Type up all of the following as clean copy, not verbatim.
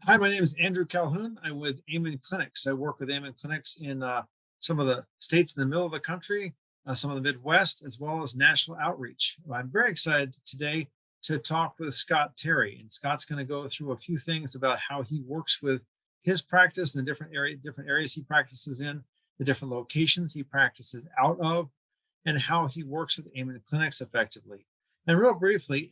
Hi, my name is Andrew Calhoun. I'm with Amen Clinics. I work with Amen Clinics in some of the states in the middle of the country, some of the Midwest, as well as national outreach. I'm very excited today to talk with Scott Terry, and Scott's going to go through a few things about how he works with his practice and the different areas he practices in, the different locations he practices out of, and how he works with Amen Clinics effectively. And real briefly,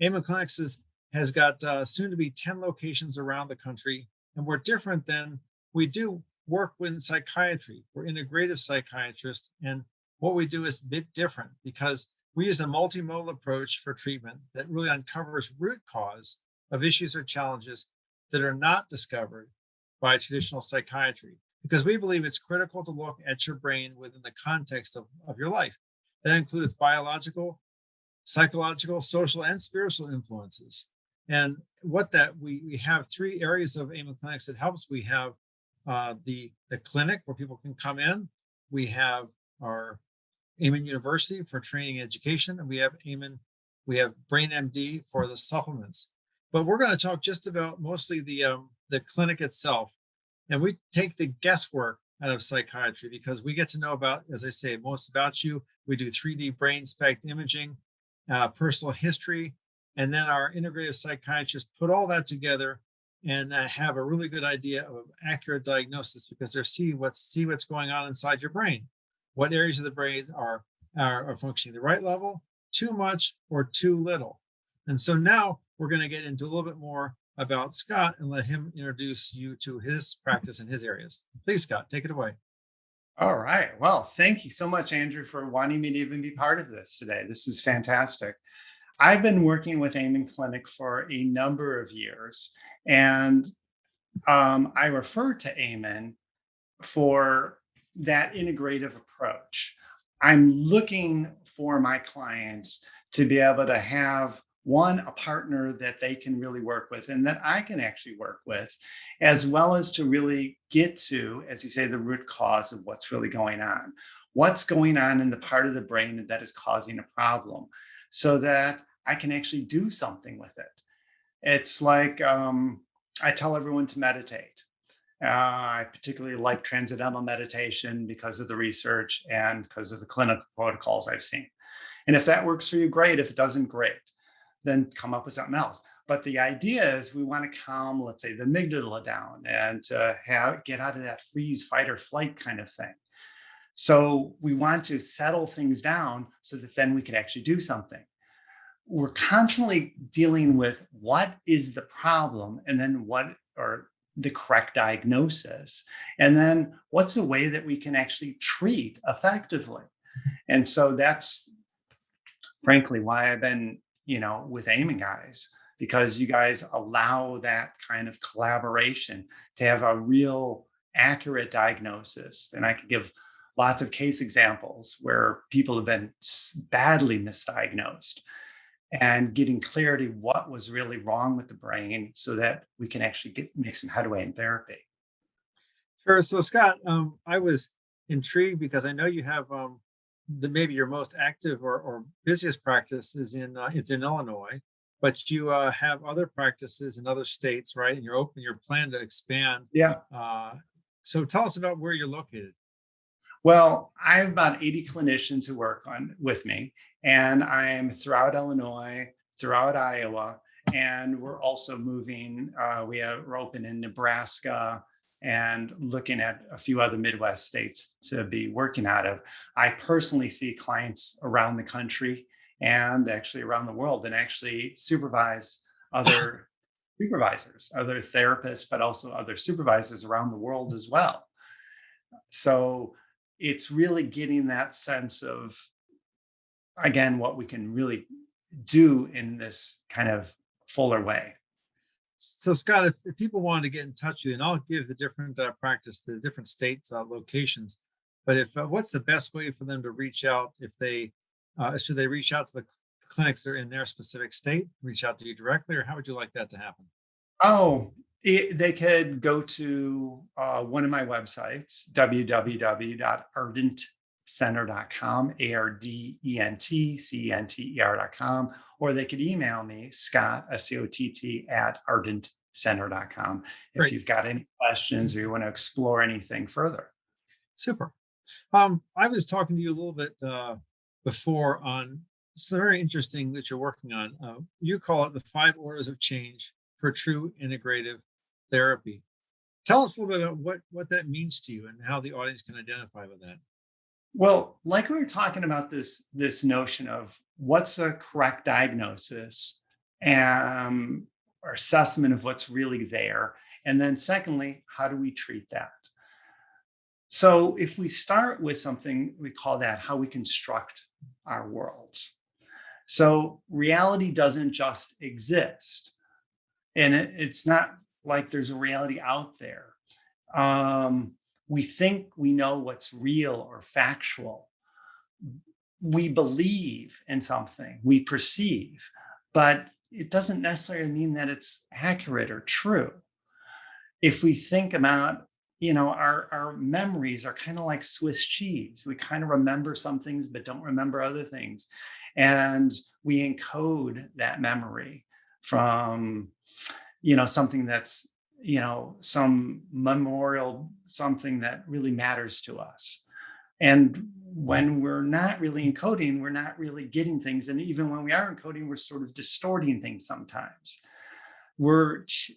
Amen Clinics has got soon to be 10 locations around the country. And we're different than we do work with psychiatry. We're integrative psychiatrists. And what we do is a bit different because we use a multi-modal approach for treatment that really uncovers root cause of issues or challenges that are not discovered by traditional psychiatry. Because we believe it's critical to look at your brain within the context of your life. That includes biological, psychological, social, and spiritual influences. And what that we have three areas of Amen Clinics that helps. We have the clinic where people can come in. We have our Amen University for training and education, and we have Brain MD for the supplements. But we're going to talk just about mostly the clinic itself, and we take the guesswork out of psychiatry because we get to know about, as I say, most about you. We do 3D brain SPECT imaging, personal history. And then our integrative psychiatrists put all that together and have a really good idea of accurate diagnosis because they're see what's going on inside your brain. What areas of the brain are functioning the right level, too much, or too little. And so now we're going to get into a little bit more about Scott and let him introduce you to his practice and his areas. Please, Scott, take it away. All right. Well, thank you so much, Andrew, for wanting me to even be part of this today. This is fantastic. I've been working with Amen Clinic for a number of years, and I refer to Amen for that integrative approach. I'm looking for my clients to be able to have a partner that they can really work with and that I can actually work with, as well as to really get to, as you say, the root cause of what's really going on. What's going on in the part of the brain that is causing a problem so that I can actually do something with it. It's like I tell everyone to meditate. I particularly like transcendental meditation because of the research and because of the clinical protocols I've seen. And if that works for you, great. If it doesn't, great. Then come up with something else. But the idea is we want to calm, let's say, the amygdala down and get out of that freeze, fight, or flight kind of thing. So we want to settle things down so that then we can actually do something. We're constantly dealing with what is the problem and then what are the correct diagnosis. And then what's a way that we can actually treat effectively. And so that's frankly why I've been, with Amen guys, because you guys allow that kind of collaboration to have a real accurate diagnosis. And I could give lots of case examples where people have been badly misdiagnosed and getting clarity what was really wrong with the brain so that we can actually make some headway in therapy. Sure. So, Scott, I was intrigued because I know you have maybe your most active or busiest practice is it's in Illinois, but you have other practices in other states, right? And you're planning to expand. Yeah. So, tell us about where you're located. Well, I have about 80 clinicians who work with me, and I'm throughout Illinois, throughout Iowa, and we're also moving. We're open in Nebraska and looking at a few other Midwest states to be working out of. I personally see clients around the country and actually around the world, and actually supervise other supervisors, other therapists, but also other supervisors around the world as well. So it's really getting that sense of, again, what we can really do in this kind of fuller way. So, Scott, if people wanted to get in touch with you, and I'll give the different the different states locations, but if what's the best way for them to reach out? If they should they reach out to the clinics that are in their specific state, reach out to you directly, or how would you like that to happen? Oh, they could go to one of my websites, www.ardentcenter.com, ARDENTCENTER.com, or they could email me, Scott, SCOTT, at center.com if Great. you've got any questions or you want to explore anything further. Super. I was talking to you a little bit before on something very interesting that you're working on. You call it the 5 orders of change for true integrative therapy. Tell us a little bit about what that means to you and how the audience can identify with that. Well, like we were talking about this notion of what's a correct diagnosis and or assessment of what's really there. And then secondly, how do we treat that? So if we start with something, we call that how we construct our worlds. So reality doesn't just exist. And it's not like there's a reality out there. Um, we think we know what's real or factual. We believe in something, we perceive, but it doesn't necessarily mean that it's accurate or true. If we think about, our memories are kind of like Swiss cheese. We kind of remember some things, but don't remember other things. And we encode that memory from, something that's, some memorial, something that really matters to us. And when we're not really encoding, we're not really getting things. And even when we are encoding, we're sort of distorting things sometimes.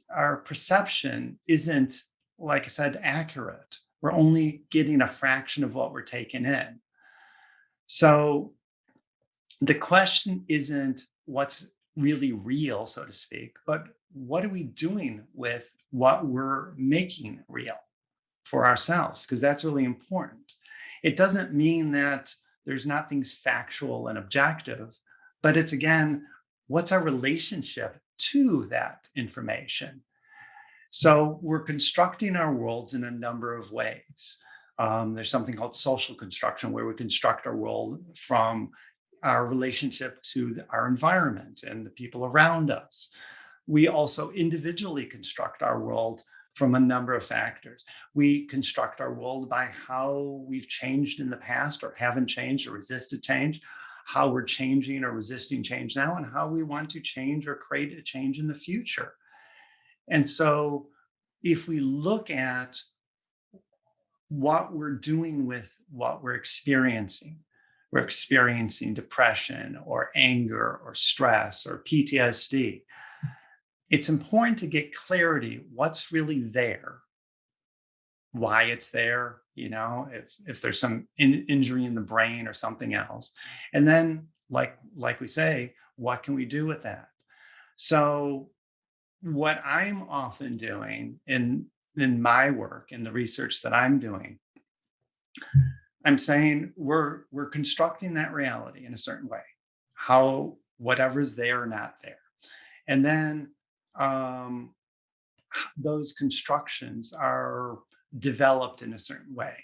Our perception isn't, like I said, accurate. We're only getting a fraction of what we're taking in. So the question isn't what's really real, so to speak, but what are we doing with what we're making real for ourselves? Because that's really important. It doesn't mean that there's not things factual and objective, but it's again, what's our relationship to that information? So we're constructing our worlds in a number of ways. There's something called social construction, where we construct our world from our relationship to our environment and the people around us. We also individually construct our world from a number of factors. We construct our world by how we've changed in the past or haven't changed or resisted change, how we're changing or resisting change now, and how we want to change or create a change in the future. And so if we look at what we're doing with what we're experiencing depression or anger or stress or PTSD. It's important to get clarity what's really there, why it's there, if there's some injury in the brain or something else. And then, like we say, what can we do with that? So what I'm often doing in my work, in the research that I'm doing, I'm saying we're constructing that reality in a certain way, how whatever's there or not there. And then those constructions are developed in a certain way.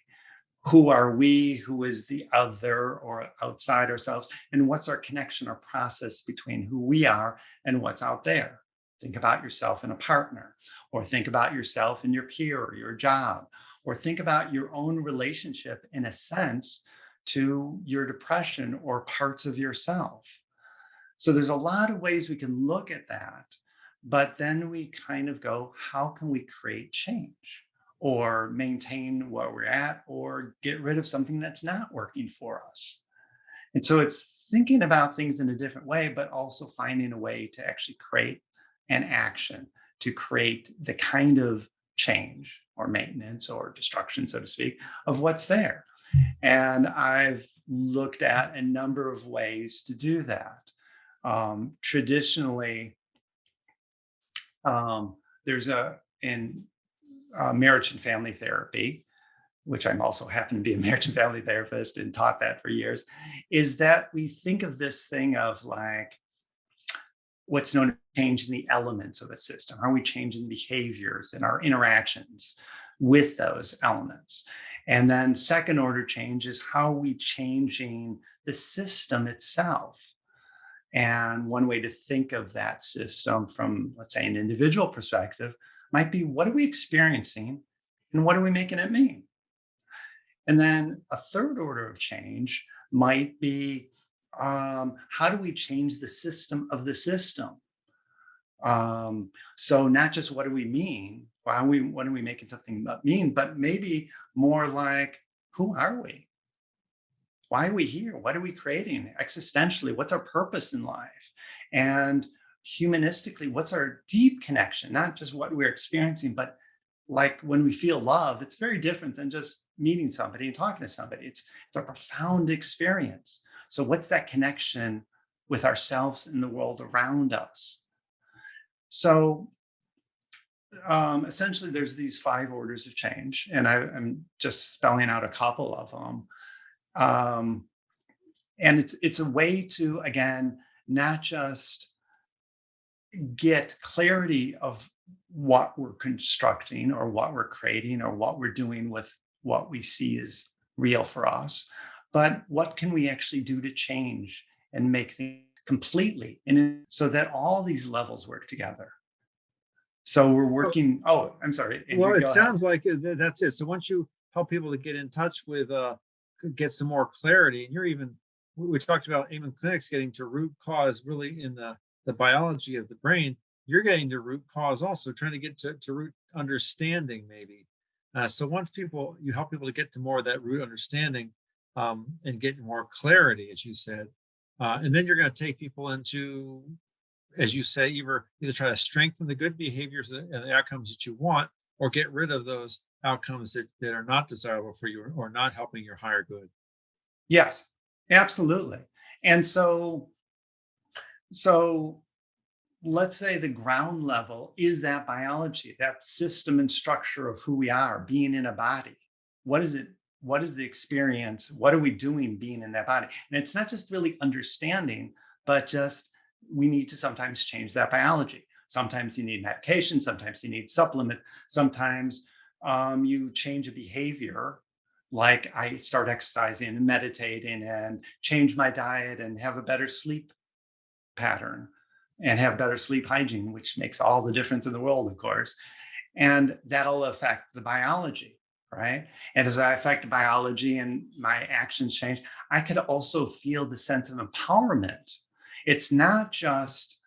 Who are we? Who is the other or outside ourselves? And what's our connection or process between who we are and what's out there? Think about yourself and a partner, or think about yourself and your peer or your job, or think about your own relationship in a sense to your depression or parts of yourself. So there's a lot of ways we can look at that, but then we kind of go, how can we create change or maintain where we're at or get rid of something that's not working for us? And so it's thinking about things in a different way, but also finding a way to actually create an action to create the kind of change or maintenance or destruction, so to speak, of what's there. And I've looked at a number of ways to do that. Traditionally, there's in marriage and family therapy, which I'm also happen to be a marriage and family therapist and taught that for years, is that we think of this thing of like what's known as changing the elements of a system. How are we changing behaviors and our interactions with those elements? And then second order change is how are we changing the system itself? And one way to think of that system from, let's say, an individual perspective might be, what are we experiencing and what are we making it mean? And then a third order of change might be, how do we change the system of the system? So not just what do we mean? What are we making something mean? But maybe more like, who are we? Why are we here? What are we creating existentially? What's our purpose in life? And humanistically, what's our deep connection? Not just what we're experiencing, but like when we feel love, it's very different than just meeting somebody and talking to somebody. It's a profound experience. So what's that connection with ourselves and the world around us? So essentially, there's these five orders of change, and I'm just spelling out a couple of them. Um, and it's a way to, again, not just get clarity of what we're constructing or what we're creating or what we're doing with what we see is real for us, but what can we actually do to change and make things completely, and so that all these levels work together. So we're Well, working. Oh, I'm sorry, well, Andrew, it go ahead. sounds like that's it. So once you help people to get in touch with, get some more clarity, and you're even, we talked about Amen Clinics getting to root cause really in the biology of the brain. You're getting to root cause also, trying to get to root understanding maybe. So once people, you help people to get to more of that root understanding, and get more clarity, as you said, and then you're going to take people into, as you say, either try to strengthen the good behaviors and the outcomes that you want, or get rid of those outcomes that are not desirable for you or not helping your higher good. Yes, absolutely. And so let's say the ground level is that biology, that system and structure of who we are, being in a body. What is it? What is the experience? What are we doing being in that body? And it's not just really understanding, but just we need to sometimes change that biology. Sometimes you need medication, sometimes you need supplement, sometimes you change a behavior. Like I start exercising and meditating and change my diet and have a better sleep pattern and have better sleep hygiene, which makes all the difference in the world, of course. And that'll affect the biology, right? And as I affect biology and my actions change, I could also feel the sense of empowerment. It's not just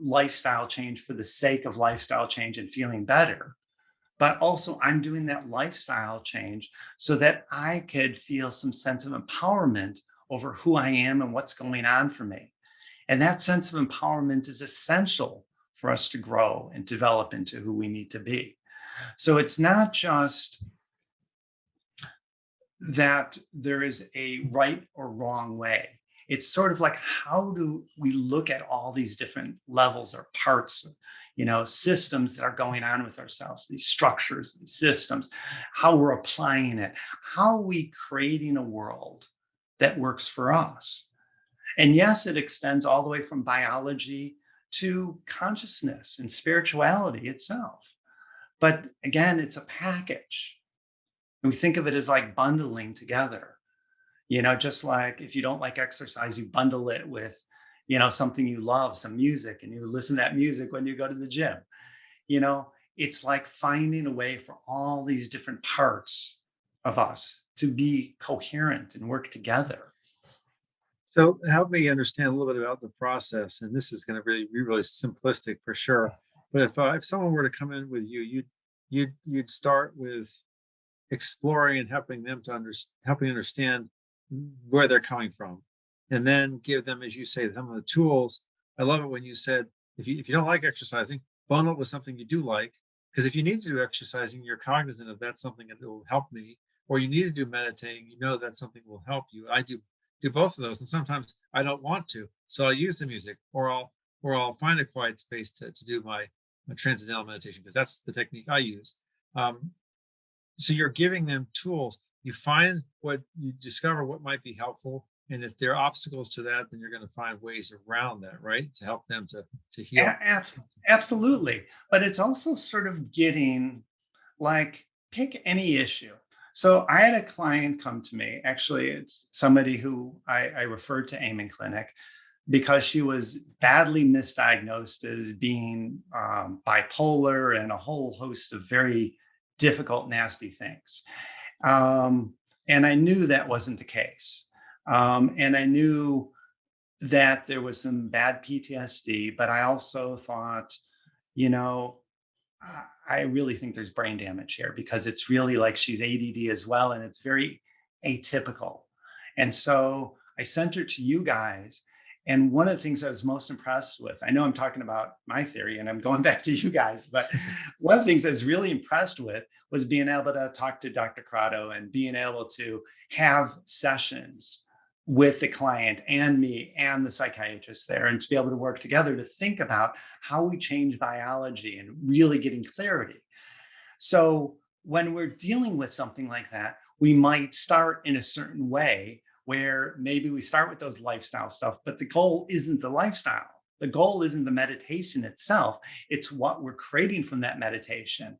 lifestyle change for the sake of lifestyle change and feeling better, but also I'm doing that lifestyle change so that I could feel some sense of empowerment over who I am and what's going on for me. And that sense of empowerment is essential for us to grow and develop into who we need to be. So it's not just that there is a right or wrong way. It's sort of like, how do we look at all these different levels or parts, systems that are going on with ourselves, these structures, these systems, how we're applying it, how are we creating a world that works for us? And yes, it extends all the way from biology to consciousness and spirituality itself. But again, it's a package. And we think of it as like bundling together. Just like if you don't like exercise, you bundle it with, something you love, some music, and you listen to that music when you go to the gym. You know, it's like finding a way for all these different parts of us to be coherent and work together. So help me understand a little bit about the process. And this is going to be really simplistic for sure. But if someone were to come in with you, you'd start with exploring and helping understand where they're coming from, and then give them, as you say, some of the tools. I love it when you said, if you don't like exercising, bundle it with something you do like, because if you need to do exercising, you're cognizant of that's something that will help me, or you need to do meditating, that's something will help you. I do both of those, and sometimes I don't want to, so I'll use the music, or I'll find a quiet space to do my transcendental meditation, because that's the technique I use. um, so you're giving them tools. You find what you discover what might be helpful, and if there are obstacles to that, then you're going to find ways around that, right, to help them to heal. Absolutely. But it's also sort of getting like, pick any issue. So I had a client come to me. Actually, it's somebody who I referred to Amen Clinic because she was badly misdiagnosed as being bipolar and a whole host of very difficult, nasty things. Um, and I knew that wasn't the case. And I knew that there was some bad PTSD, but I also thought, you know, I really think there's brain damage here because it's really like she's ADD as well, and it's very atypical. And so I sent her to you guys. And one of the things I was most impressed with, I know I'm talking about my theory and I'm going back to you guys, but one of the things I was really impressed with was being able to talk to Dr. Crotto and being able to have sessions with the client and me and the psychiatrist there, and to be able to work together to think about how we change biology and really getting clarity. So when we're dealing with something like that, we might start in a certain way where maybe we start with those lifestyle stuff, but the goal isn't the lifestyle. The goal isn't the meditation itself. It's what we're creating from that meditation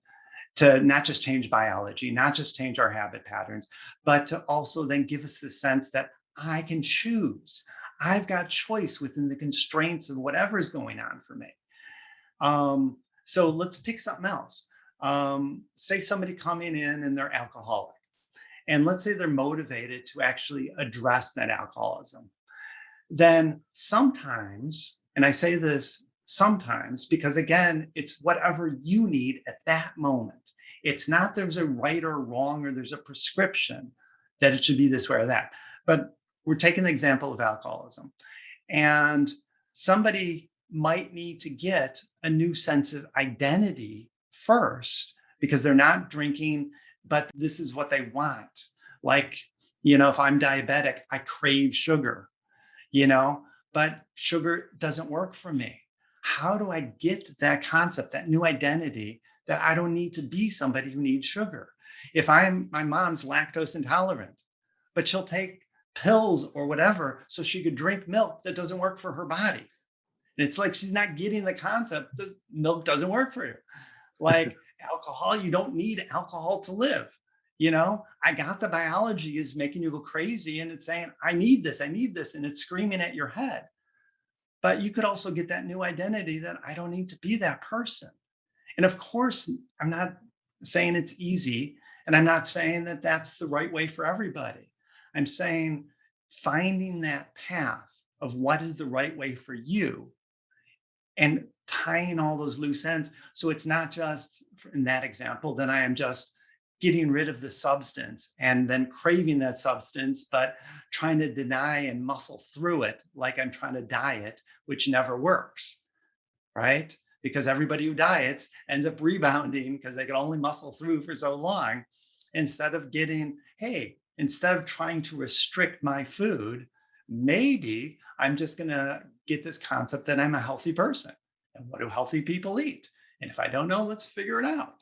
to not just change biology, not just change our habit patterns, but to also then give us the sense that I can choose. I've got choice within the constraints of whatever is going on for me. So let's pick something else. Say somebody coming in and they're alcoholic, and let's say they're motivated to actually address that alcoholism. Then sometimes, and I say this sometimes because again, it's whatever you need at that moment. It's not there's a right or wrong or there's a prescription that it should be this way or that. But we're taking the example of alcoholism, and somebody might need to get a new sense of identity first because they're not drinking, but this is what they want. Like, if I'm diabetic, I crave sugar, but sugar doesn't work for me. How do I get that concept, that new identity that I don't need to be somebody who needs sugar? If my mom's lactose intolerant, but she'll take pills or whatever so she could drink milk that doesn't work for her body. And it's like she's not getting the concept that milk doesn't work for you. Like alcohol, you don't need alcohol to live. I got the biology is making you go crazy and it's saying, I need this, and it's screaming at your head. But you could also get that new identity that I don't need to be that person. And of course, I'm not saying it's easy, and I'm not saying that that's the right way for everybody. I'm saying finding that path of what is the right way for you and tying all those loose ends. So it's not just in that example, that I am just getting rid of the substance and then craving that substance, but trying to deny and muscle through it like I'm trying to diet, which never works, right? Because everybody who diets ends up rebounding because they can only muscle through for so long. Instead of instead of trying to restrict my food, maybe I'm just going to get this concept that I'm a healthy person. And what do healthy people eat? And if I don't know, let's figure it out.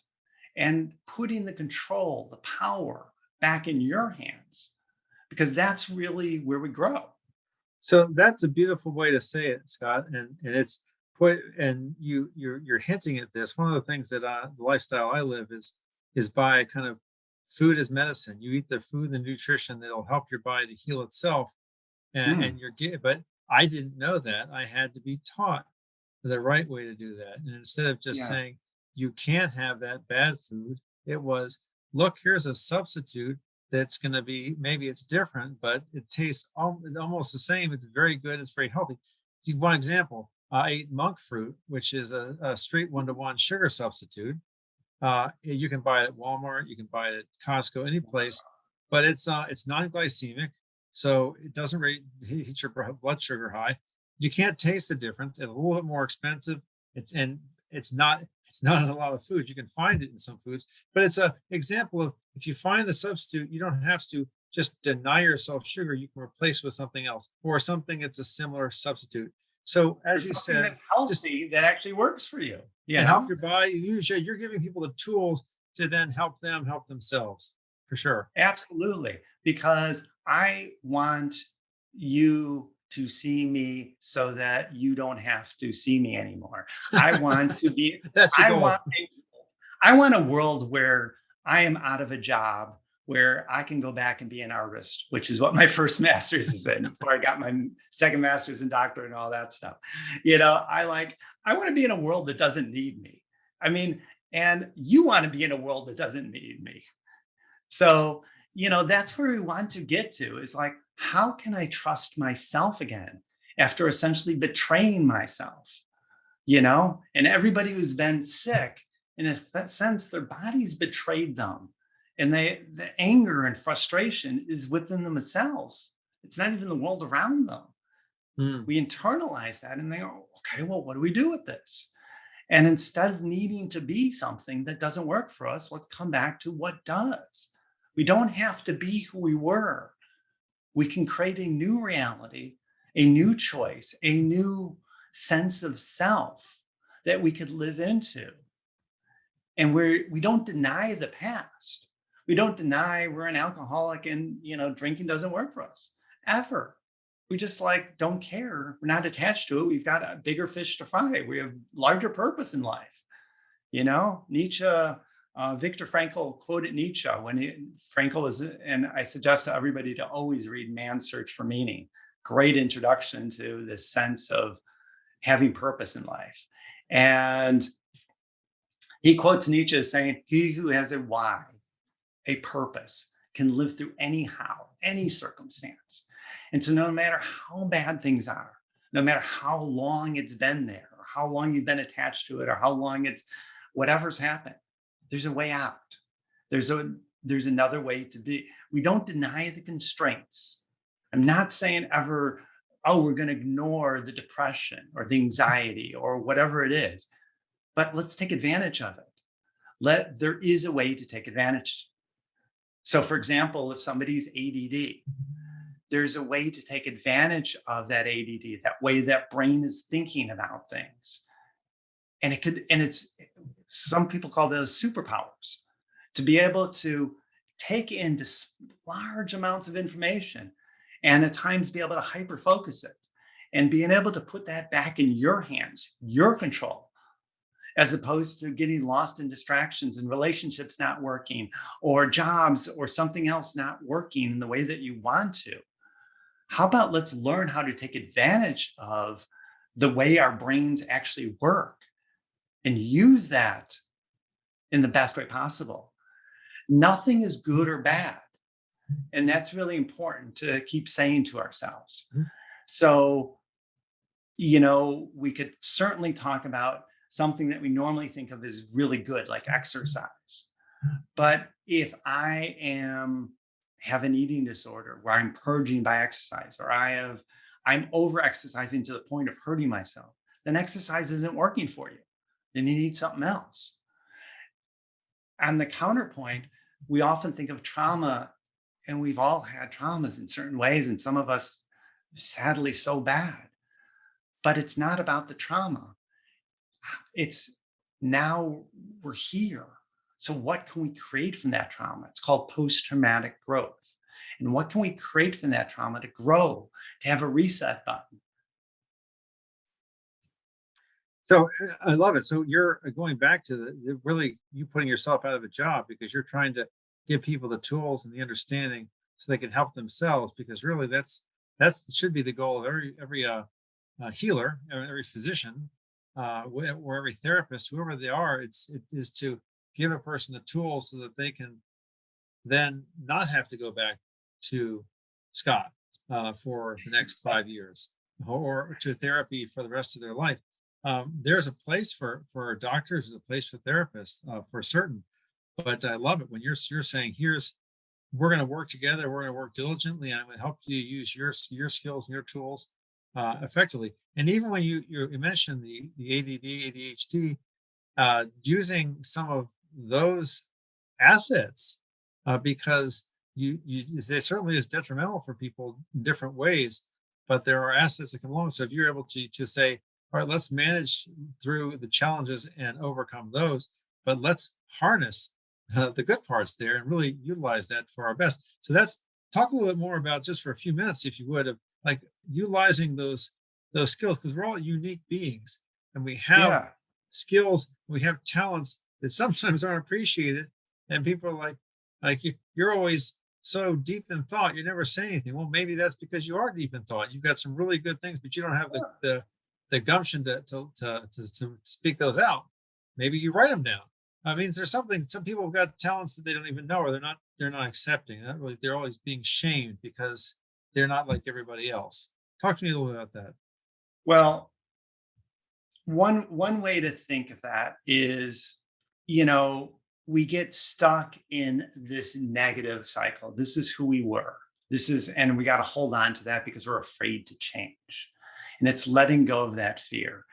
And putting the control, the power back in your hands, because that's really where we grow. So that's a beautiful way to say it, Scott. And it's quite, and you're hinting at this. One of the things that the lifestyle I live is by kind of food as medicine. You eat the food and nutrition that'll help your body to heal itself, and but I didn't know that. I had to be taught the right way to do that. And instead of just Yeah. saying you can't have that bad food, it was, look, here's a substitute that's going to be, maybe it's different, but it tastes almost the same. It's very good. It's very healthy. One example, I ate monk fruit, which is a straight one-to-one sugar substitute. You can buy it at Walmart, you can buy it at Costco, any place, but it's non-glycemic, so it doesn't really hit your blood sugar high. You can't taste the difference. It's a little bit more expensive. It's not in a lot of foods. You can find it in some foods, but it's a example of, if you find a substitute, you don't have to just deny yourself sugar. You can replace with something else or something that's a similar substitute. So Or as you something said, that's healthy that actually works for you. and help your body. You're giving people the tools to then help them help themselves, for sure. Absolutely. Because I want you to see me so that you don't have to see me anymore. I want to be, That's your I goal. want, I want a world where I am out of a job where I can go back and be an artist, which is what my first master's is in before I got my second master's and doctorate and all that stuff. I want to be in a world that doesn't need me. I mean, and you want to be in a world that doesn't need me. So, that's where we want to get to, is like, how can I trust myself again? after essentially betraying myself, you know? And everybody who's been sick, in a sense, their bodies betrayed them. And the anger and frustration is within themselves. It's not even the world around them. Mm, We internalize that and they go, okay, well, what do we do with this? And instead of needing to be something that doesn't work for us, let's come back to what does. We don't have to be who we were. We can create a new reality, a new choice, a new sense of self that we could live into. And we don't deny the past. We don't deny we're an alcoholic and drinking doesn't work for us ever. We just like don't care. We're not attached to it. We've got a bigger fish to fry. We have larger purpose in life. Nietzsche, Viktor Frankl quoted Nietzsche Frankl was, and I suggest to everybody to always read Man's Search for Meaning. Great introduction to this sense of having purpose in life. And he quotes Nietzsche as saying, he who has a why, a purpose, can live through any circumstance. And so no matter how bad things are, no matter how long it's been there, or how long you've been attached to it, or how long it's whatever's happened, there's a way out. There's another way to be. We don't deny the constraints. I'm not saying ever, oh, we're going to ignore the depression or the anxiety or whatever it is, but let's take advantage of it. There is a way to take advantage. So for example, if somebody's ADD, there's a way to take advantage of that ADD, that way that brain is thinking about things. And it's some people call those superpowers, to be able to take in large amounts of information and at times be able to hyper focus it and being able to put that back in your hands, your control, as opposed to getting lost in distractions and relationships not working or jobs or something else not working in the way that you want to. How about let's learn how to take advantage of the way our brains actually work and use that in the best way possible. Nothing is good or bad. And that's really important to keep saying to ourselves. mm, So, we could certainly talk about something that we normally think of as really good, like exercise. But if I have an eating disorder where I'm purging by exercise, or I'm over exercising to the point of hurting myself, then exercise isn't working for you. Then you need something else. On the counterpoint, we often think of trauma, and we've all had traumas in certain ways, and some of us sadly so bad. But it's not about the trauma. It's now we're here. So what can we create from that trauma? It's called post-traumatic growth. And what can we create from that trauma to grow, to have a reset button? So I love it. So you're going back to really you putting yourself out of a job because you're trying to give people the tools and the understanding so they can help themselves. Because really, that's should be the goal of every healer, every physician, or every therapist, whoever they are. It is to give a person the tools so that they can then not have to go back to Scott for the next 5 years or to therapy for the rest of their life. There's a place for doctors, there's a place for therapists for certain. But I love it when you're saying, we're going to work together, we're going to work diligently, I'm going to help you use your skills and your tools effectively. And even when you mentioned the ADD, ADHD, using some of those assets because they certainly is detrimental for people in different ways, but there are assets that come along. So if you're able to say, all right, let's manage through the challenges and overcome those, but let's harness the good parts there and really utilize that for our best. So that's talk a little bit more about, just for a few minutes, if you would, of like utilizing those skills, because we're all unique beings and we have Yeah. skills, we have talents that sometimes aren't appreciated, and people are like you're always so deep in thought, you never say anything. Well, maybe that's because you are deep in thought. You've got some really good things, but you don't have the gumption to speak those out. Maybe you write them down. I mean, there's something. Some people have got talents that they don't even know, or they're not accepting. They're always being shamed because they're not like everybody else. Talk to me a little bit about that. Well, one way to think of that is, you know, we get stuck in this negative cycle. This is who we were. And we got to hold on to that because we're afraid to change. And it's letting go of that fear.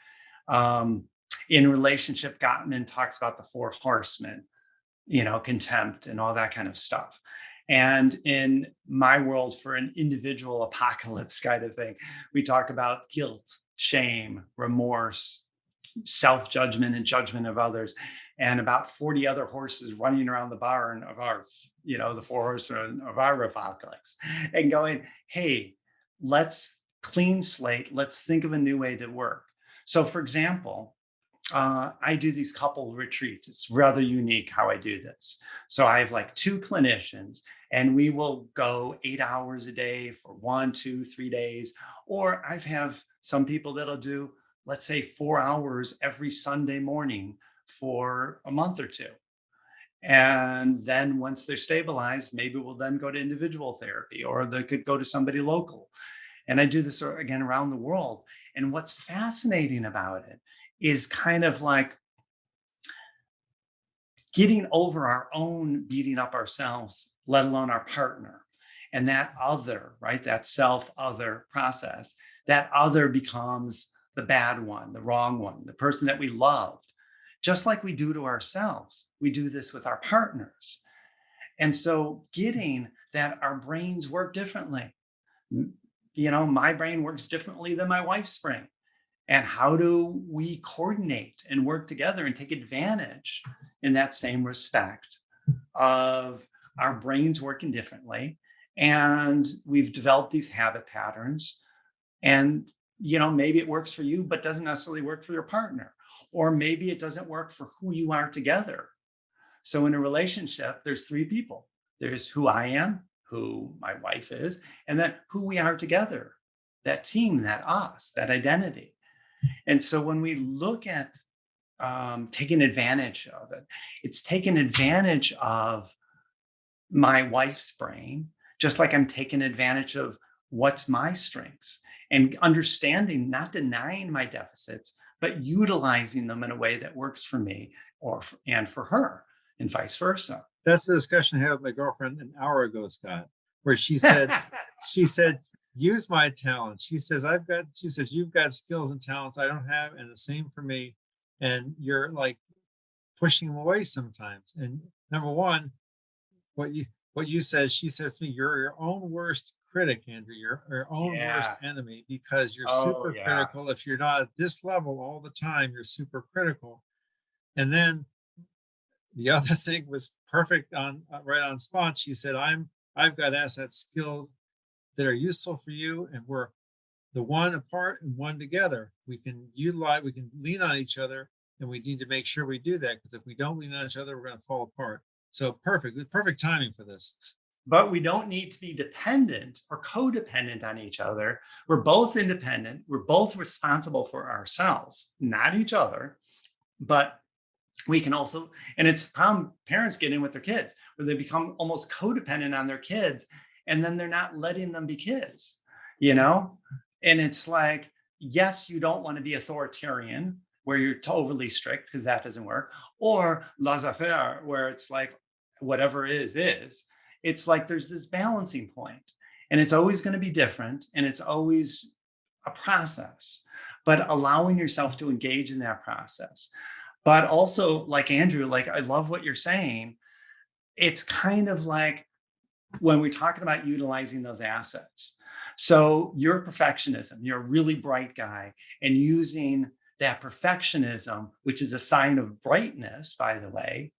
Um, in relationship, Gottman talks about the four horsemen, contempt and all that kind of stuff. And in my world, for an individual apocalypse kind of thing, we talk about guilt, shame, remorse, self-judgment and judgment of others, and about 40 other horses running around the barn of our, the four horsemen of our apocalypse, and going, hey, let's clean slate. Let's think of a new way to work. So, for example, I do these couple retreats. It's rather unique how I do this. So I have like two clinicians, and we will go 8 hours a day for 1, 2, 3 days. Or I have some people that'll do, let's say, 4 hours every Sunday morning for a month or two. And then once they're stabilized, maybe we'll then go to individual therapy, or they could go to somebody local. And I do this again around the world. And what's fascinating about it is kind of like getting over our own beating up ourselves, let alone our partner. And that other, right? That self-other process, that other becomes the bad one, the wrong one, the person that we loved. Just like we do to ourselves, we do this with our partners. And so getting that our brains work differently. My brain works differently than my wife's brain. And how do we coordinate and work together and take advantage in that same respect of our brains working differently? And we've developed these habit patterns. And, maybe it works for you, but doesn't necessarily work for your partner. Or maybe it doesn't work for who you are together. So in a relationship, there's three people. There's who I am, who my wife is, and then who we are together, that team, that us, that identity. And so when we look at taking advantage of it, it's taking advantage of my wife's brain, just like I'm taking advantage of what's my strengths, and understanding, not denying my deficits, but utilizing them in a way that works for me and for her, and vice versa. That's the discussion I had with my girlfriend an hour ago, Scott, where she said, use my talents. She says, you've got skills and talents I don't have, and the same for me. And you're like pushing them away sometimes. And number one, what you said, she says to me, you're your own worst critic, Andrew. You're your own worst enemy, because you're super critical. If you're not at this level all the time, you're super critical. And then the other thing was perfect right on spot. She said, I've got asset skills that are useful for you, and we're the one apart and one together. We can lean on each other, and we need to make sure we do that, because if we don't lean on each other, we're going to fall apart. So perfect timing for this. But we don't need to be dependent or codependent on each other. We're both independent. We're both responsible for ourselves, not each other. But we can also, and it's a problem parents get in with their kids, where they become almost codependent on their kids, and then they're not letting them be kids, And it's like, yes, you don't want to be authoritarian, where you're overly strict, because that doesn't work, or laissez-faire, where it's like, whatever is. It's like there's this balancing point, and it's always going to be different, and it's always a process, but allowing yourself to engage in that process. But also, like Andrew, like, I love what you're saying. It's kind of like when we're talking about utilizing those assets. So your perfectionism, you're a really bright guy, and using that perfectionism, which is a sign of brightness, by the way,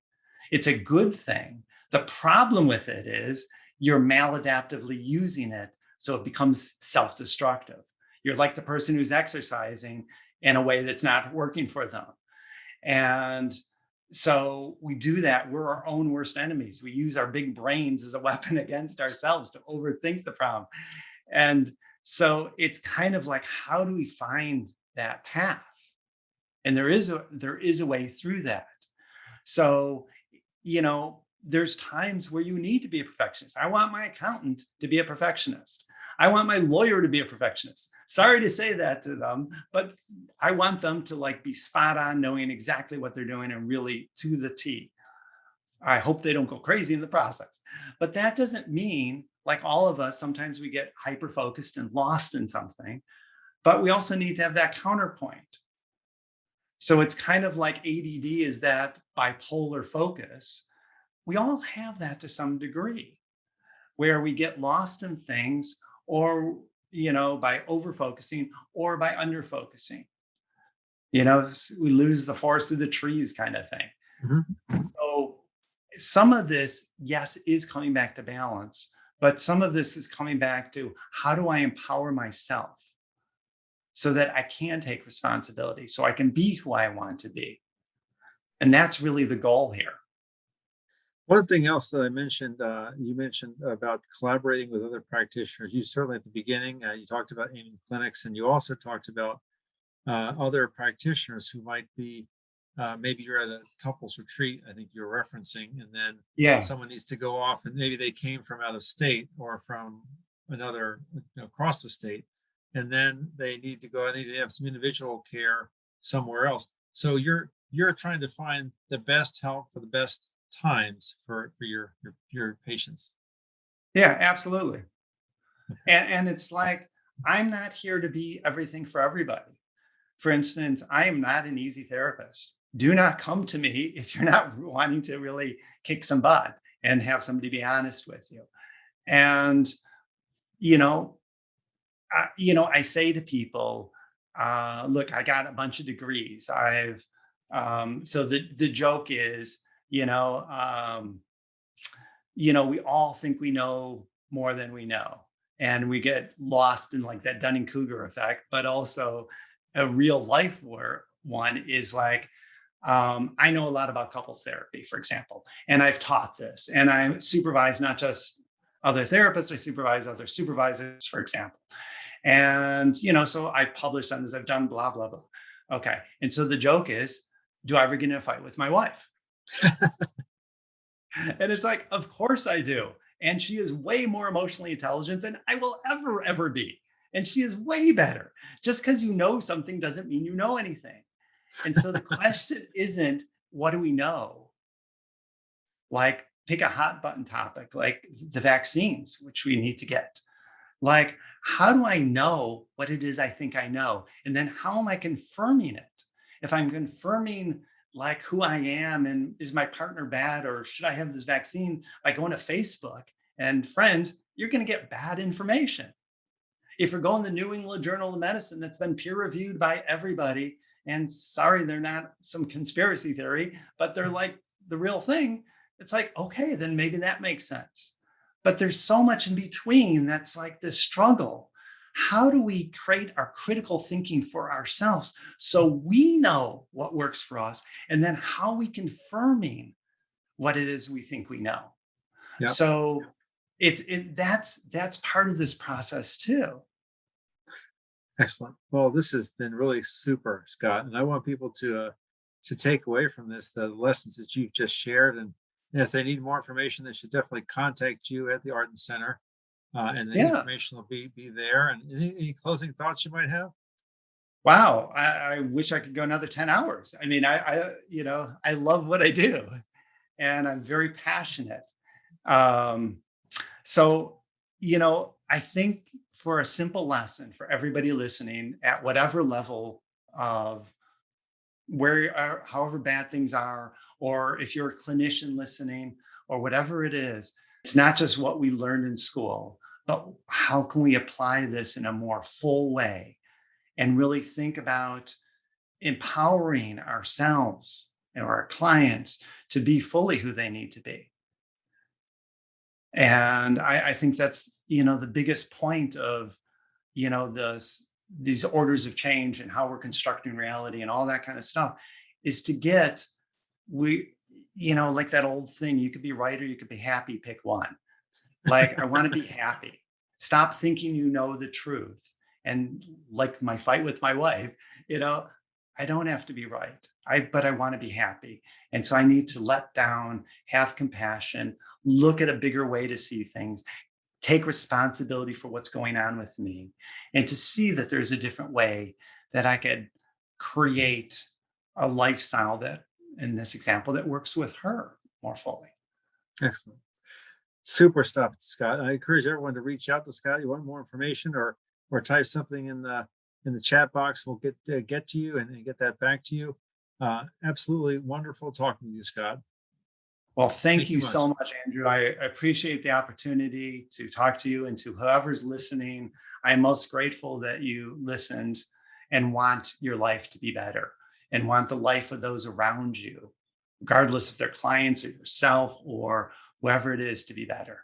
it's a good thing. The problem with it is you're maladaptively using it, so it becomes self-destructive. You're like the person who's exercising in a way that's not working for them. And so we do that. We're our own worst enemies. We use our big brains as a weapon against ourselves to overthink the problem. And so it's kind of like, how do we find that path? And there is a way through that. So, there's times where you need to be a perfectionist. I want my accountant to be a perfectionist. I want my lawyer to be a perfectionist. Sorry to say that to them, but I want them to like be spot on, knowing exactly what they're doing and really to the T. I hope they don't go crazy in the process. But that doesn't mean, like all of us, sometimes we get hyper focused and lost in something, but we also need to have that counterpoint. So it's kind of like ADD is that bipolar focus. We all have that to some degree, where we get lost in things or, by over focusing or by under focusing. We lose the forest of the trees kind of thing. So some of this, yes, is coming back to balance, but some of this is coming back to how do I empower myself so that I can take responsibility, so I can be who I want to be. And that's really the goal here. One thing else that I mentioned, you mentioned about collaborating with other practitioners. You certainly at the beginning, you talked about aiming clinics, and you also talked about other practitioners who might be, maybe you're at a couples retreat, I think you're referencing, and then Yeah. someone needs to go off, and maybe they came from out of state or from another, across the state, and then they need to go. I need to have some individual care somewhere else. So you're trying to find the best help for the best times for your patients. Yeah, absolutely. And it's like, I'm not here to be everything for everybody. For instance, I am not an easy therapist. Do not come to me if you're not wanting to really kick some butt and have somebody be honest with you. And, you know, I say to people, look, I got a bunch of degrees. So the joke is, we all think we know more than we know. And we get lost in like that Dunning-Kruger effect, but also a real life one is like, I know a lot about couples therapy, for example, and I've taught this and I supervise not just other therapists, I supervise other supervisors, for example. And, so I published on this, I've done blah, blah, blah. Okay. And so the joke is, do I ever get in a fight with my wife? And it's like, of course I do. And she is way more emotionally intelligent than I will ever be. And she is way better. Just because you know something doesn't mean you know anything. And so the question isn't, what do we know? Like, pick a hot button topic, like the vaccines, which we need to get. Like, how do I know what it is I think I know? And then how am I confirming it? If I'm confirming like who I am and is my partner bad or should I have this vaccine by going to Facebook and friends, you're going to get bad information. If you're going to the New England Journal of Medicine that's been peer reviewed by everybody, and sorry, they're not some conspiracy theory, but they're like the real thing, it's like, okay, then maybe that makes sense. But there's so much in between that's like this struggle. How do we create our critical thinking for ourselves so we know what works for us? And then how we confirming what it is we think we know. Yeah. So that's part of this process too. Excellent. Well, this has been really super, Scott, and I want people to take away from this the lessons that you've just shared. And if they need more information, they should definitely contact you at the Arden Center, and the Yeah. information will be there. And any closing thoughts you might have? Wow. I wish I could go another 10 hours. I mean, I love what I do and I'm very passionate. Um, so, I think for a simple lesson for everybody listening at whatever level of where you are, however bad things are, or if you're a clinician listening or whatever it is, it's not just what we learned in school, but how can we apply this in a more full way and really think about empowering ourselves and our clients to be fully who they need to be. And I think that's, the biggest point of, these orders of change and how we're constructing reality and all that kind of stuff is to get, like that old thing, you could be right or you could be happy, pick one. Like, I want to be happy. Stop thinking you know the truth. And like my fight with my wife, I don't have to be right. But I want to be happy. And so I need to let down, have compassion, look at a bigger way to see things, take responsibility for what's going on with me, and to see that there's a different way that I could create a lifestyle that, in this example, that works with her more fully. Excellent. Super stuff, Scott. I encourage everyone to reach out to Scott. You want more information, or type something in the chat box. We'll get to you and get that back to you. Absolutely wonderful talking to you, Scott. Well, thank Thank you you much. so much, Andrew. I appreciate the opportunity to talk to you, and to whoever's listening. I am most grateful that you listened and want your life to be better and want the life of those around you, regardless if they're clients or yourself or whoever it is, to be better.